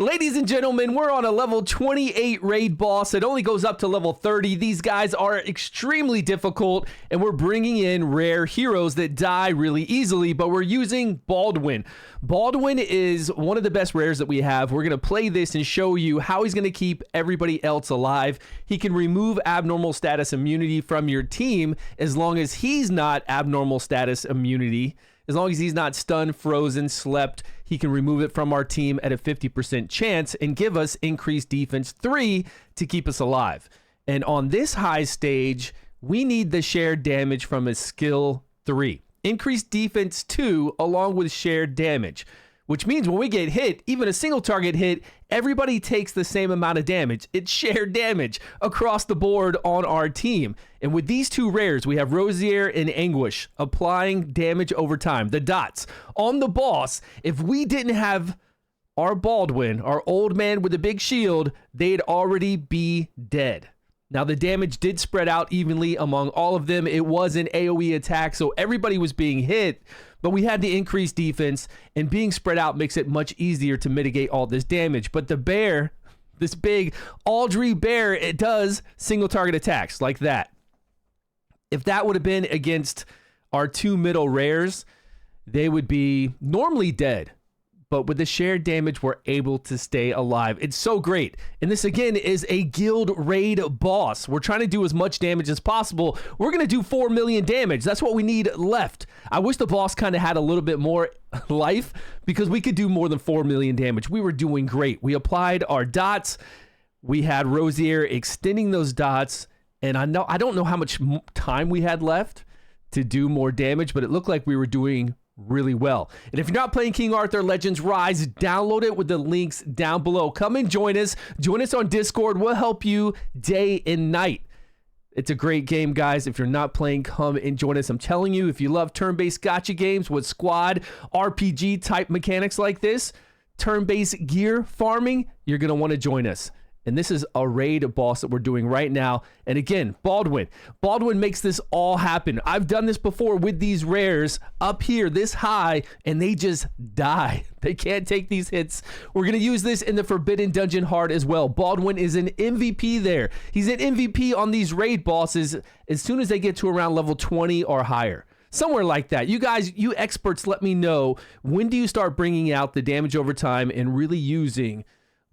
Ladies and gentlemen, we're on a level 28 raid boss. It only goes up to level 30. These guys are extremely difficult, and we're bringing in rare heroes that die really easily, but we're using Baudwin. Baudwin is one of the best rares that we have. We're going to play this and show you how he's going to keep everybody else alive. He can remove abnormal status immunity from your team as long as he's not abnormal status immunity. As long as he's not stunned, frozen, slept, he can remove it from our team at a 50% chance and give us increased defense 3 to keep us alive. And on this high stage, we need the shared damage from his skill 3. Increased defense 2 along with shared damage, which means when we get hit, even a single target hit, everybody takes the same amount of damage. It's shared damage across the board on our team. And with these two rares, we have Rosier and Anguish applying damage over time. The dots on the boss, if we didn't have our Baudwin, our old man with the big shield, they'd already be dead. Now, the damage did spread out evenly among all of them. It was an AoE attack, so everybody was being hit, but we had the increased defense, and being spread out makes it much easier to mitigate all this damage. But the bear, this big Aldry bear, it does single target attacks like that. If that would have been against our two middle rares, they would be normally dead. But with the shared damage, we're able to stay alive. It's so great. And this, again, is a guild raid boss. We're trying to do as much damage as possible. We're going to do 4 million damage. That's what we need left. I wish the boss kind of had a little bit more life because we could do more than 4 million damage. We were doing great. We applied our dots. We had Rosier extending those dots. And I don't know how much time we had left to do more damage, but it looked like we were doing really well. And if you're not playing King Arthur Legends Rise, download it with the links down below. Come and join us. Join us on Discord. We'll help you day and night. It's a great game, guys. If you're not playing, come and join us. I'm telling you, if you love turn-based gacha games with squad RPG type mechanics like this, turn-based gear farming, you're going to want to join us. And this is a raid boss that we're doing right now. And again, Baudwin. Baudwin makes this all happen. I've done this before with these rares up here this high, and they just die. They can't take these hits. We're going to use this in the Forbidden Dungeon hard as well. Baudwin is an MVP there. He's an MVP on these raid bosses as soon as they get to around level 20 or higher. Somewhere like that. You guys, you experts, let me know, when do you start bringing out the damage over time and really using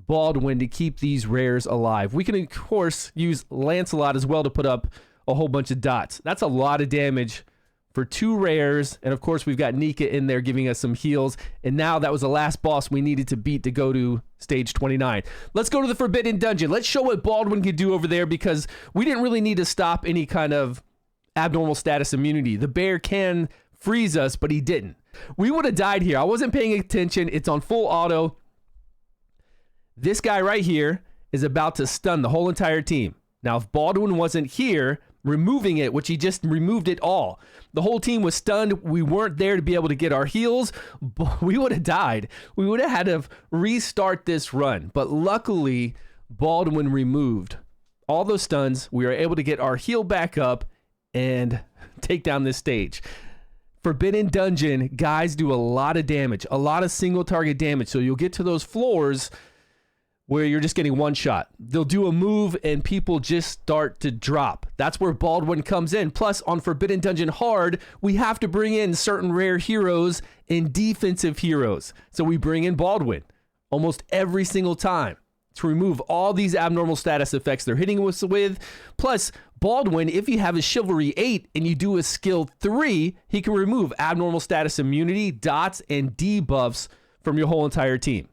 Baudwin to keep these rares alive? We can, of course, use Lancelot as well to put up a whole bunch of dots. That's a lot of damage for two rares. And, of course, we've got Nika in there giving us some heals. And now that was the last boss we needed to beat to go to stage 29. Let's go to the Forbidden Dungeon. Let's show what Baudwin can do over there because we didn't really need to stop any kind of abnormal status immunity. The bear can freeze us, but he didn't. We would have died here. I wasn't paying attention. It's on full auto. This guy right here is about to stun the whole entire team. Now, if Baudwin wasn't here removing it, which he just removed it all, the whole team was stunned. We weren't there to be able to get our heals. We would have died. We would have had to restart this run. But luckily, Baudwin removed all those stuns. We were able to get our heal back up and take down this stage. Forbidden Dungeon, guys do a lot of damage, a lot of single target damage. So you'll get to those floors where you're just getting one shot. They'll do a move and people just start to drop. That's where Baudwin comes in. Plus, on Forbidden Dungeon Hard, we have to bring in certain rare heroes and defensive heroes. So we bring in Baudwin almost every single time to remove all these abnormal status effects they're hitting us with. Plus, Baudwin, if you have a Chivalry 8 and you do a skill 3, he can remove abnormal status immunity, dots, and debuffs from your whole entire team.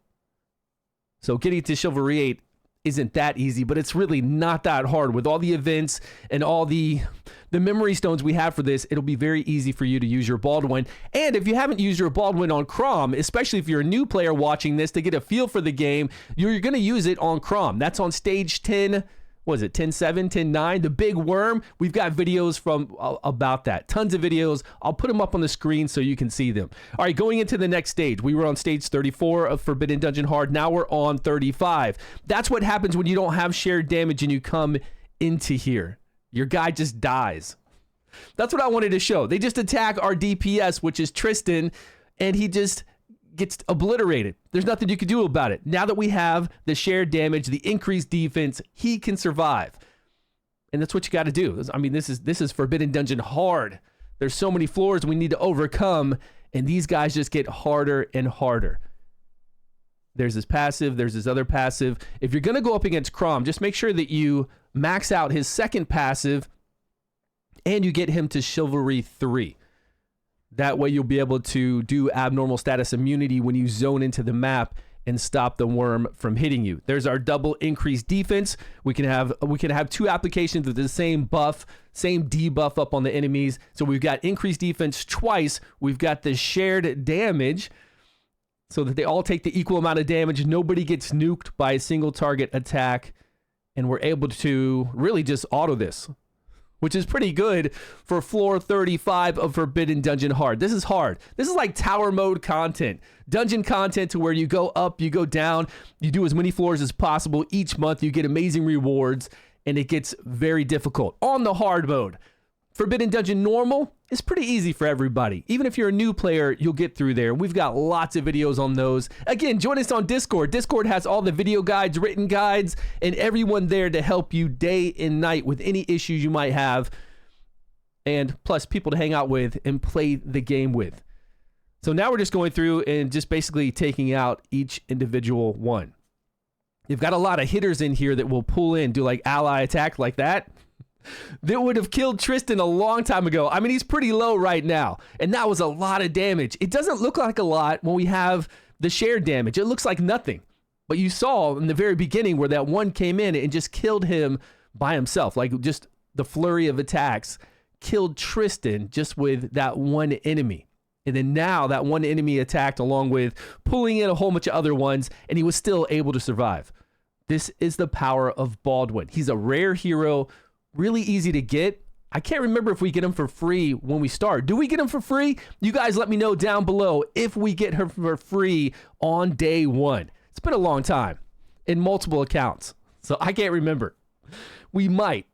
So getting to Chivalry 8 isn't that easy, but it's really not that hard. With all the events and all the memory stones we have for this, it'll be very easy for you to use your Baudwin. And if you haven't used your Baudwin on Crom, especially if you're a new player watching this to get a feel for the game, you're going to use it on Crom. That's on stage 10. What is it, 10-7, 10-9, the big worm? We've got videos from about that. Tons of videos. I'll put them up on the screen so you can see them. All right, going into the next stage. We were on stage 34 of Forbidden Dungeon Hard. Now we're on 35. That's what happens when you don't have shared damage and you come into here. Your guy just dies. That's what I wanted to show. They just attack our DPS, which is Tristan, and he just gets obliterated. There's nothing you can do about it. Now that we have the shared damage, the increased defense, he can survive. And that's what you got to do. I mean, this is Forbidden Dungeon hard. There's so many floors we need to overcome, and these guys just get harder and harder. There's this passive, there's this other passive. If you're going to go up against Crom, just make sure that you max out his second passive and you get him to Chivalry 3. That way you'll be able to do abnormal status immunity when you zone into the map and stop the worm from hitting you. There's our double increased defense. We can have 2 applications of the same buff, same debuff up on the enemies. So we've got increased defense twice. We've got the shared damage so that they all take the equal amount of damage. Nobody gets nuked by a single target attack. And we're able to really just auto this, which is pretty good for floor 35 of Forbidden Dungeon hard. This is hard. This is like tower mode content, dungeon content to where you go up, you go down, you do as many floors as possible each month. You get amazing rewards, and it gets very difficult. On the hard mode, Forbidden Dungeon normal is pretty easy for everybody. Even if you're a new player, you'll get through there. We've got lots of videos on those. Again, join us on Discord. Discord has all the video guides, written guides, and everyone there to help you day and night with any issues you might have. And plus people to hang out with and play the game with. So now we're just going through and just basically taking out each individual one. You've got a lot of hitters in here that will pull in, do like ally attack like that. That would have killed Tristan a long time ago. I mean, he's pretty low right now, and that was a lot of damage. It doesn't look like a lot when we have the shared damage. It looks like nothing. But you saw in the very beginning where that one came in and just killed him by himself. Like just the flurry of attacks killed Tristan just with that one enemy. And then now that one enemy attacked along with pulling in a whole bunch of other ones, and he was still able to survive. This is the power of Baudwin. He's a rare hero, really easy to get. I can't remember if we get him for free when we start. Do we get him for free? You guys let me know down below if we get him for free on day 1. It's been a long time in multiple accounts, so I can't remember. We might,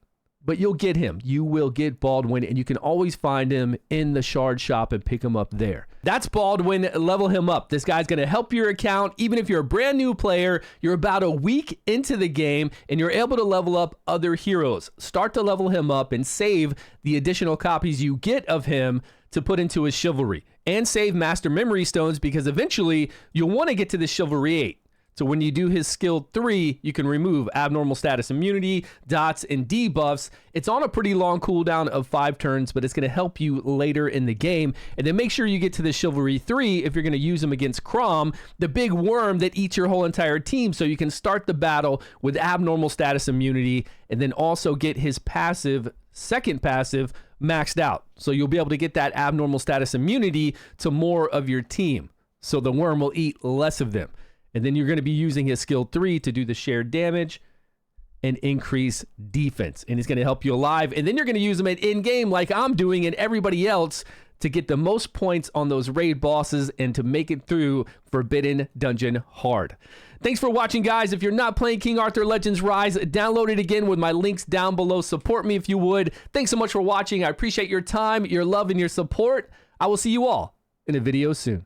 but you'll get him. You will get Baudwin, and you can always find him in the shard shop and pick him up there. That's Baudwin. Level him up. This guy's going to help your account. Even if you're a brand new player, you're about a week into the game, and you're able to level up other heroes. Start to level him up and save the additional copies you get of him to put into his chivalry. And save master memory stones, because eventually you'll want to get to the chivalry 8. So when you do his skill 3, you can remove abnormal status immunity, dots, and debuffs. It's on a pretty long cooldown of 5 turns, but it's going to help you later in the game. And then make sure you get to the Chivalry 3 if you're going to use him against Crom, the big worm that eats your whole entire team, so you can start the battle with abnormal status immunity, and then also get his passive, second passive, maxed out. So you'll be able to get that abnormal status immunity to more of your team. So the worm will eat less of them. And then you're going to be using his skill 3 to do the shared damage and increase defense. And he's going to help you alive. And then you're going to use him at in-game like I'm doing and everybody else to get the most points on those raid bosses and to make it through Forbidden Dungeon hard. Thanks for watching, guys. If you're not playing King Arthur Legends Rise, download it again with my links down below. Support me if you would. Thanks so much for watching. I appreciate your time, your love, and your support. I will see you all in a video soon.